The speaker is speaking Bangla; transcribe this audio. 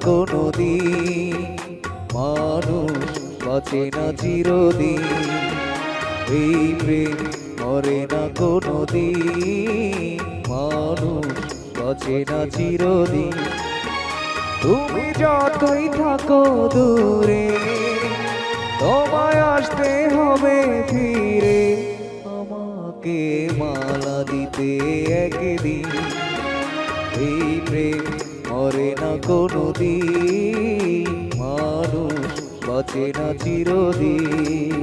কোনোদিন, মানুষ বাঁচে না চিরদিন। এই প্রেম মরে না কোনোদিন, মানুষ বাঁচে না চিরদিন। তুমি যতই থাকো দূরে, তোমায় আসতে হবে ফিরে, আমাকে মালা দিতে একদিন। এই প্রেম মরে না কোনোদিন, মানুষ বাঁচে না চিরদিন।